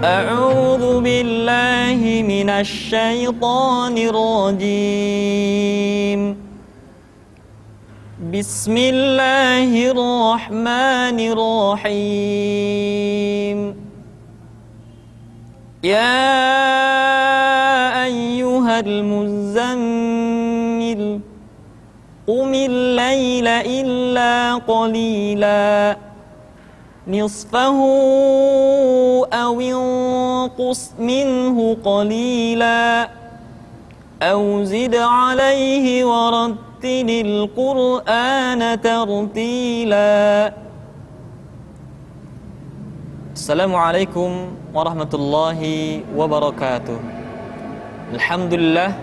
أعوذ بالله من الشيطان الرجيم بسم الله الرحمن الرحيم يا أيها المزمل قم الليل إلا قليلا نصفه أو انقص منه قليلا أو زد عليه ورتل القرآن ترتيلا. Assalamualaikum warahmatullahi wabarakatuh. Alhamdulillah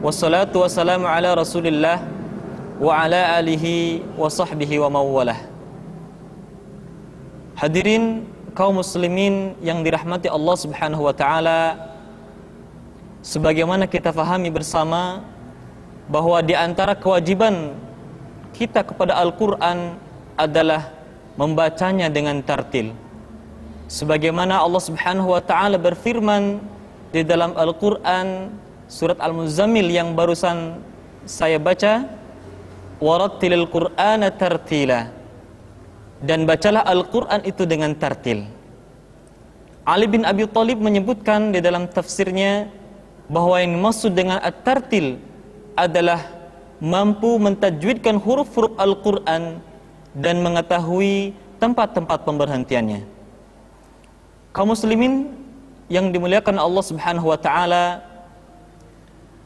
wassalatu wassalamu ala Rasulillah wa ala alihi wa sahbihi wa mawalah. Hadirin kaum muslimin yang dirahmati Allah Subhanahu wa taala, sebagaimana kita fahami bersama bahwa di antara kewajiban kita kepada Al-Qur'an adalah membacanya dengan tartil. Sebagaimana Allah Subhanahu wa taala berfirman di dalam Al-Qur'an surat Al-Muzammil yang barusan saya baca, warattilil Qur'ana tartila. Dan bacalah Al-Quran itu dengan tartil. Ali bin Abi Thalib menyebutkan di dalam tafsirnya bahwa yang dimaksud dengan at-tartil adalah mampu mentajwidkan huruf-huruf Al-Quran dan mengetahui tempat-tempat pemberhentiannya. Kaum muslimin yang dimuliakan Allah Subhanahu wa taala,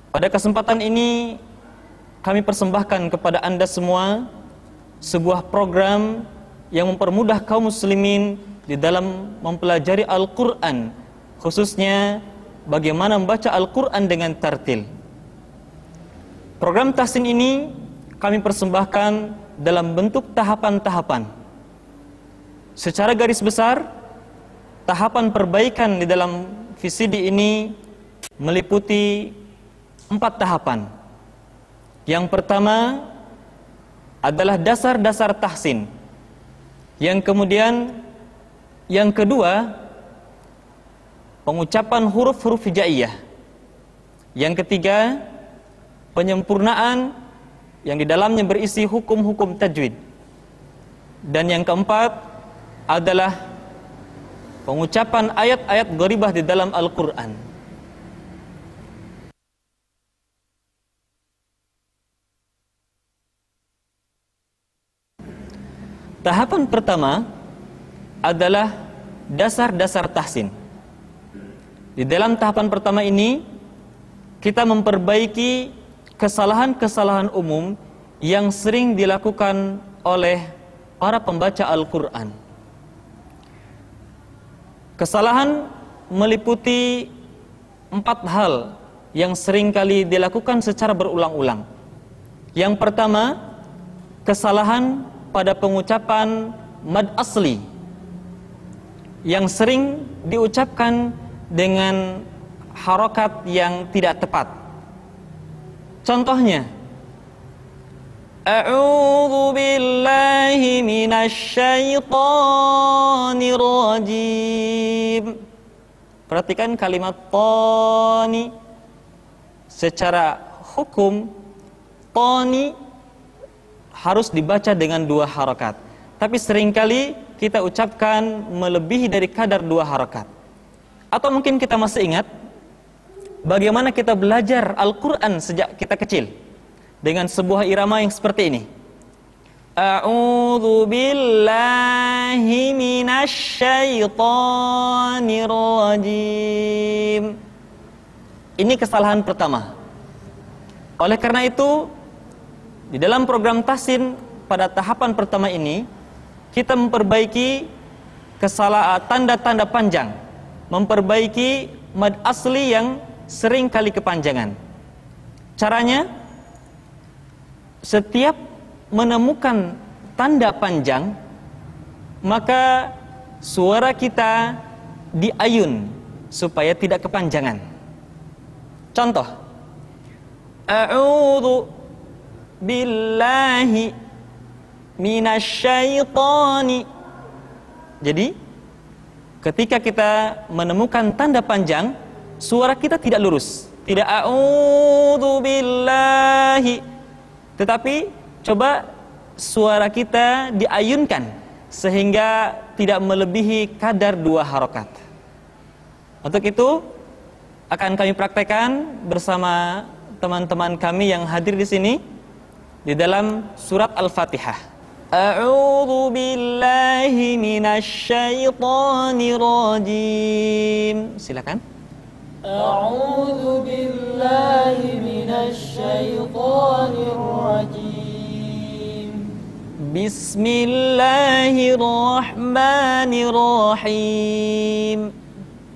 pada kesempatan ini kami persembahkan kepada Anda semua sebuah program yang mempermudah kaum muslimin di dalam mempelajari Al-Quran, khususnya bagaimana membaca Al-Quran dengan tartil. Program tahsin ini kami persembahkan dalam bentuk tahapan-tahapan. Secara garis besar, tahapan perbaikan di dalam VCD ini meliputi 4 tahapan. Yang pertama adalah dasar-dasar tahsin. Yang kedua, pengucapan huruf-huruf hijaiyah. Yang ketiga, penyempurnaan yang di dalamnya berisi hukum-hukum tajwid. Dan yang keempat adalah pengucapan ayat-ayat gharibah di dalam Al-Quran. Tahapan pertama adalah dasar-dasar tahsin. Di dalam tahapan pertama ini, kita memperbaiki kesalahan-kesalahan umum yang sering dilakukan oleh para pembaca Al-Quran. Kesalahan meliputi 4 hal yang sering kali dilakukan secara berulang-ulang. Yang pertama, kesalahan pada pengucapan mad asli yang sering diucapkan dengan harokat yang tidak tepat. Contohnya, A'udzu billahi minasyaitonir rajim. Perhatikan kalimat tani. Secara hukum, tani harus dibaca dengan 2 harokat. Tapi seringkali kita ucapkan melebihi dari kadar 2 harokat. Atau mungkin kita masih ingat bagaimana kita belajar Al-Quran sejak kita kecil dengan sebuah irama yang seperti ini. A'udzu billahi minasyaitonir rajim. Ini kesalahan pertama. Oleh karena itu, di dalam program tahsin pada tahapan pertama ini, kita memperbaiki tanda-tanda panjang, memperbaiki mad asli yang sering kali kepanjangan. Caranya, setiap menemukan tanda panjang, maka suara kita diayun supaya tidak kepanjangan. Contoh, A'udzu billahi minasyaitani. Jadi ketika kita menemukan tanda panjang, suara kita tidak lurus, tidak a'udzu billahi, tetapi coba suara kita diayunkan sehingga tidak melebihi kadar 2 harokat. Untuk itu akan kami praktekkan bersama teman-teman kami yang hadir di sini di dalam surat Al-Fatihah. A'udzu billahi minasy syaithanir rajim. Silakan. A'udzu billahi minasy syaithanir rajim. Bismillahirrahmanirrahim.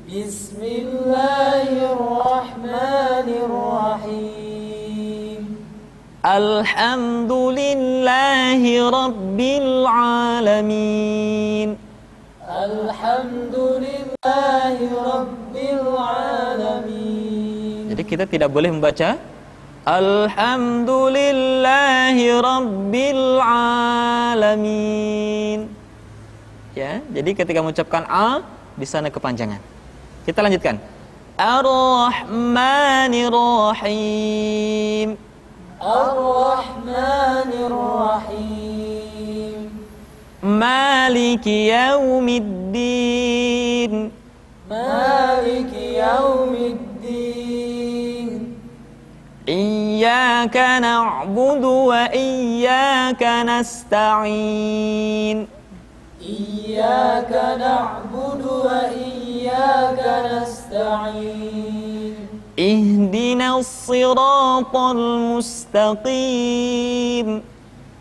Bismillahirrahmanirrahim. Alhamdulillahi rabbil alamin. Alhamdulillahi rabbil alamin. Jadi kita tidak boleh membaca Alhamdulillahi rabbil alamin. Ya, jadi ketika mengucapkan a di sana kepanjangan. Kita lanjutkan. Ar-Rahmanir-Rahim. Ar-Rahmanir-Rahim. Maliki yaumiddin. Maliki yaumiddin. Iyyaka na'budu wa iyyaka nasta'in. Iyyaka na'budu wa iyyaka nasta'in. Ihdinas siratal mustaqim.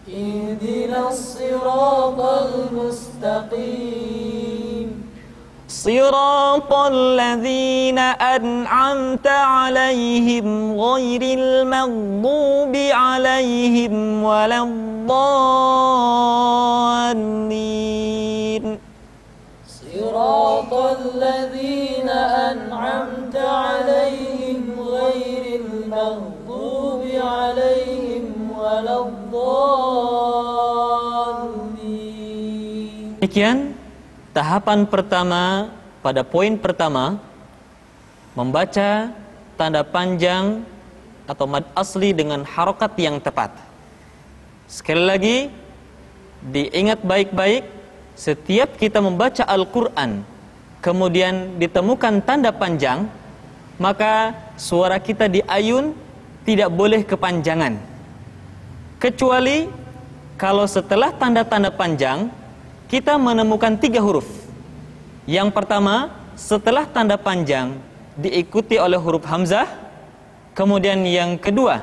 Ihdinas siratal mustaqim. Siratal ladzina an'amta 'alaihim ghairil maghdubi 'alaihim waladdallin. Siratal ladzina an'amta 'alaihim ghairil maghdubi 'alaihim waladdallin. Demikian tahapan pertama pada poin pertama, membaca tanda panjang atau mad asli dengan harokat yang tepat. Sekali lagi, diingat baik-baik, setiap kita membaca Al-Quran, kemudian ditemukan tanda panjang, maka suara kita diayun, tidak boleh kepanjangan. Kecuali kalau setelah tanda-tanda panjang, kita menemukan 3 huruf. Yang pertama, setelah tanda panjang diikuti oleh huruf hamzah. Kemudian yang kedua,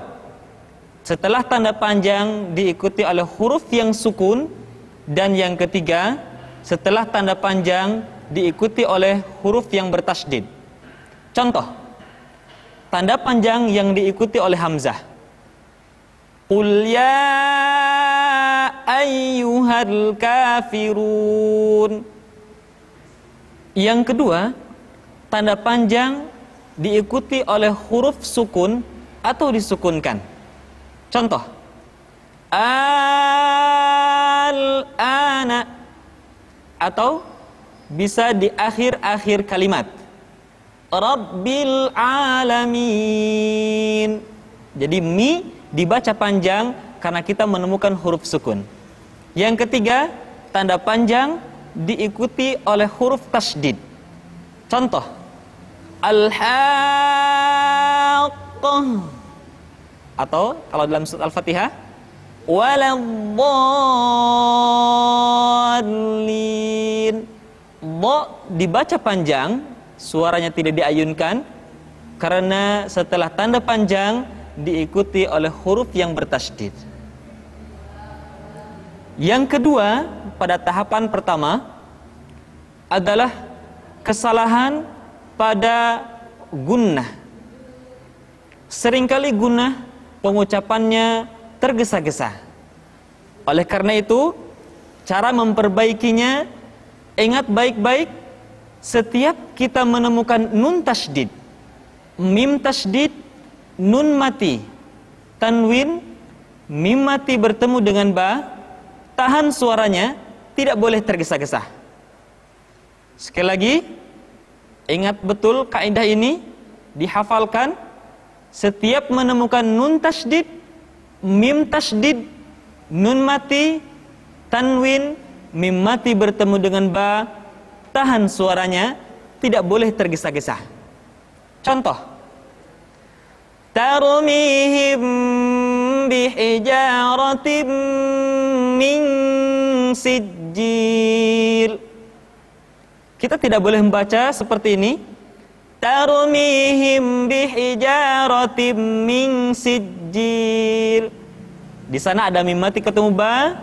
setelah tanda panjang diikuti oleh huruf yang sukun. Dan yang ketiga, setelah tanda panjang diikuti oleh huruf yang bertasydid. Contoh, tanda panjang yang diikuti oleh hamzah. Qul ya ayyuhal kafirun. Yang kedua, tanda panjang diikuti oleh huruf sukun atau disukunkan. Contoh, al-ana, atau bisa di akhir-akhir kalimat, Rabbil alamin. Jadi mi dibaca panjang karena kita menemukan huruf sukun. Yang ketiga, tanda panjang diikuti oleh huruf tasydid. Contoh, al-haqqah, atau kalau dalam surat Al-Fatihah, waladdallin. Bo dibaca panjang, suaranya tidak diayunkan karena setelah tanda panjang diikuti oleh huruf yang bertasydid. Yang kedua, pada tahapan pertama adalah kesalahan pada gunnah. Seringkali gunnah pengucapannya tergesa-gesa. Oleh karena itu, cara memperbaikinya, ingat baik-baik, setiap kita menemukan nun tasydid, mim tasydid, nun mati, tanwin, mim mati bertemu dengan ba, tahan suaranya, tidak boleh tergesa-gesa. Sekali lagi, ingat betul kaidah ini, dihafalkan. Setiap menemukan nun tasydid, mim tasydid, nun mati, tanwin, mim mati bertemu dengan ba, tahan suaranya, tidak boleh tergesa-gesa. Contoh, tarmihim bihijaratim min sijil. Kita tidak boleh membaca seperti ini. Tarmihim bihijaratim min sijil. Di sana ada mim mati ketemu ba,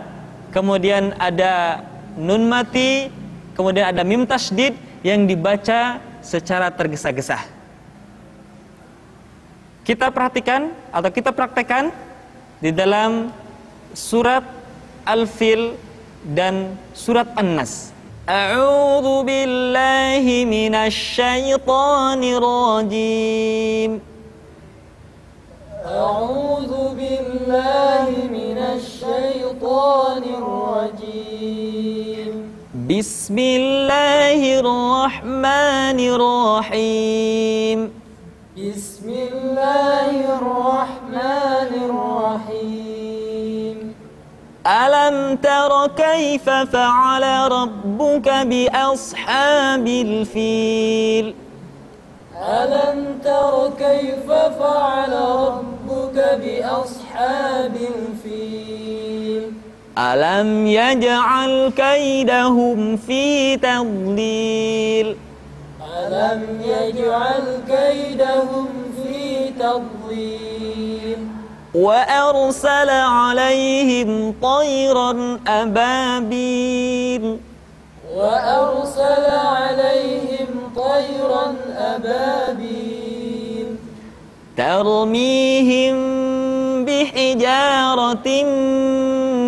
kemudian ada nun mati, kemudian ada mim tasydid yang dibaca secara tergesa-gesa. Kita perhatikan atau kita praktekkan di dalam surat Al-Fil dan surat An-Nas. A'udzu billahi minasy syaithanir rajim. A'udzu billahi minasy syaithanir rajim. Bismillahirrahmanirrahim. Bismillahirrahmanirrahim. Alam tara kaifa fa'ala rabbuka bi ashabil fil. Alam tara kaifa fa'ala rabbuka bi ashabil fil. Alam yaj'al kaidahum fi tadlil. Alam yaj'al kaidahum fi tadlil. وأرسل عليهم طيرا أبابيل. وأرسل عليهم طيرا أبابيل. ترميهم بحجارة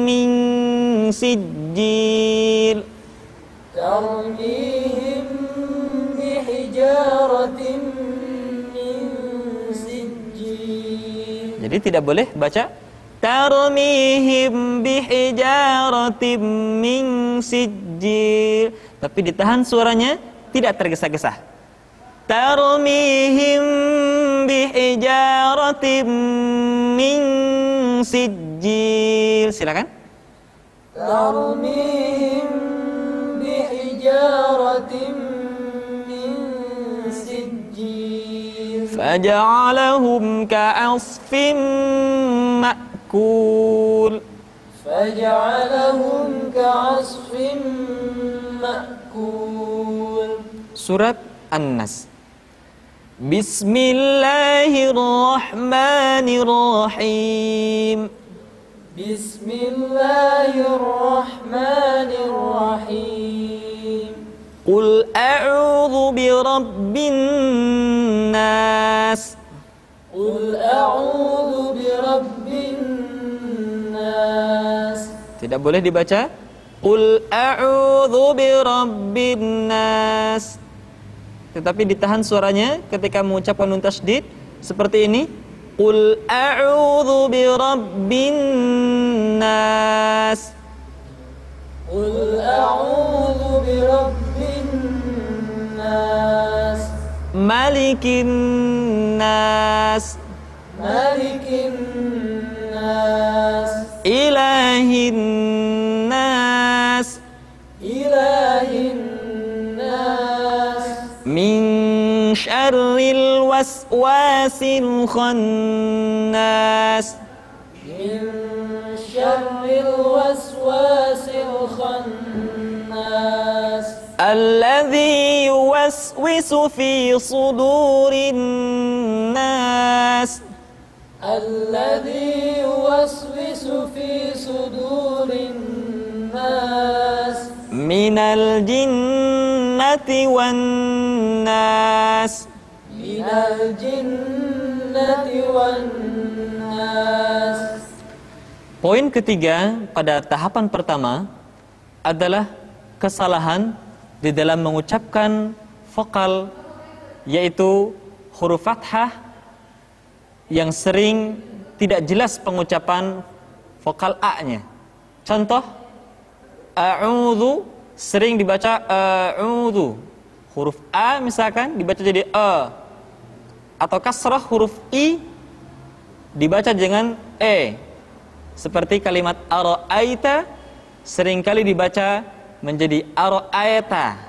من سجيل. ترميهم بحجارة من سجيل. Jadi tidak boleh baca tarmihim bihijaratim min sijil, tapi ditahan suaranya, tidak tergesa-gesa. Tarmihim bihijaratim min sijil. Silakan. ترميهم بحجارة من سجيل. فجعلهم كعصف مأكول. فجعلهم كعصف مأكول. Surat An-Nas. Bismillahirrahmanirrahim. Bismillahirrahmanirrahim. Qul a'udzu birabbin nas. Qul a'udzu birabbin nas. Tidak boleh dibaca Qul a'udzu birabbin nas, tetapi ditahan suaranya ketika mengucapkan nun tasydid seperti ini. Qul a'udzu birabbin nas. Qul a'udzu birabbin nas. Malikin nas. Malikin nas. Ilahin nas. Ilahin nas. Min syarril waswasil khannas. Min syarril waswasil khannas. Alladzi yuwaswisu fi sudurin nas. Alladzi yuwaswisu fi sudurin nas. Minal jinnati wan nas. Minal jinnati wan nas. Poin ketiga pada tahapan pertama adalah kesalahan di dalam mengucapkan vokal, yaitu huruf fathah yang sering tidak jelas pengucapan vokal A-nya. Contoh, a'udzu sering dibaca a'udzu. Huruf A misalkan dibaca jadi a. Atau kasrah huruf I dibaca dengan e. Seperti kalimat ara'aita seringkali dibaca menjadi ara'aita.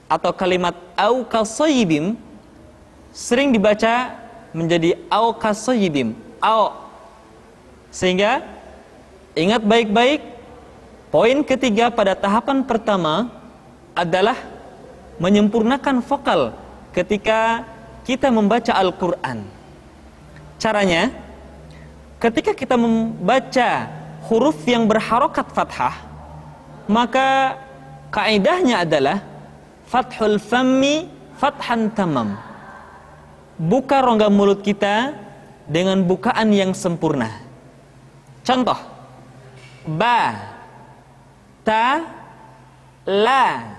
Atau kalimat au kasayyibim sering dibaca menjadi au kasayyibim. Au. Sehingga ingat baik-baik, poin ketiga pada tahapan pertama adalah menyempurnakan vokal ketika kita membaca Al-Quran. Caranya, ketika kita membaca huruf yang berharokat fathah, maka kaidahnya adalah fathul fammi fathan tamam. Buka rongga mulut kita dengan bukaan yang sempurna. Contoh, ba, ta, la.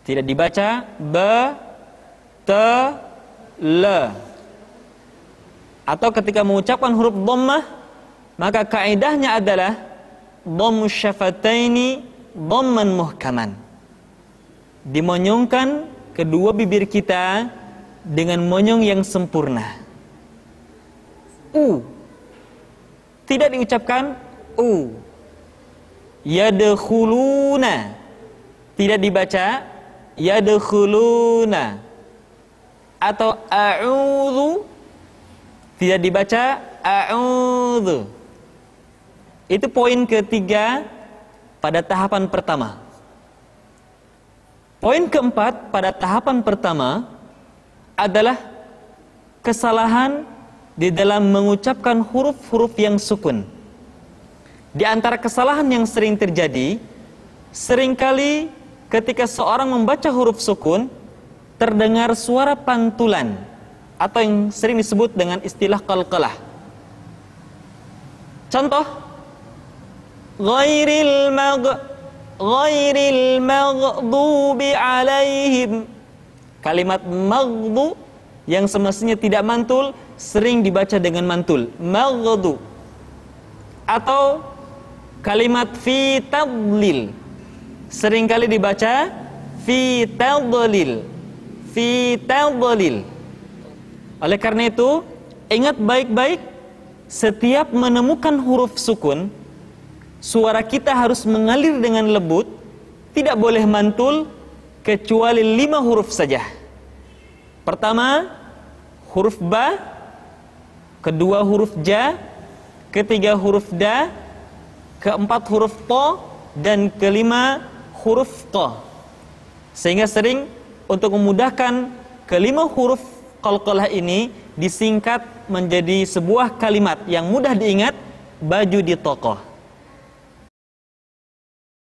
Tidak dibaca ba, ta, la. Atau ketika mengucapkan huruf dhammah, maka kaidahnya adalah dhammus syafataini dhamman muhkaman. Dimonyongkan kedua bibir kita dengan monyong yang sempurna. Tidak diucapkan u. Yadkhuluna. Tidak dibaca yadkhuluna. Atau a'udzu. Tidak dibaca a'udzu. Itu poin ketiga pada tahapan pertama. Poin keempat pada tahapan pertama adalah kesalahan di dalam mengucapkan huruf-huruf yang sukun. Di antara kesalahan yang sering terjadi, seringkali ketika seorang membaca huruf sukun, terdengar suara pantulan atau yang sering disebut dengan istilah qalqalah. Contoh, ghairil maghdubi alaihim. Kalimat maghdu yang semestinya tidak mantul sering dibaca dengan mantul, maghdu. Atau kalimat fi tadlil seringkali dibaca fi tadlil, fi tadlil. Oleh karena itu, ingat baik-baik, setiap menemukan huruf sukun, suara kita harus mengalir dengan lembut, tidak boleh mantul kecuali 5 huruf saja. Pertama, huruf ba, kedua huruf ja, ketiga huruf da, keempat huruf to, dan kelima huruf to. Sehingga sering untuk memudahkan kelima huruf qalqalah ini disingkat menjadi sebuah kalimat yang mudah diingat, baju di toko.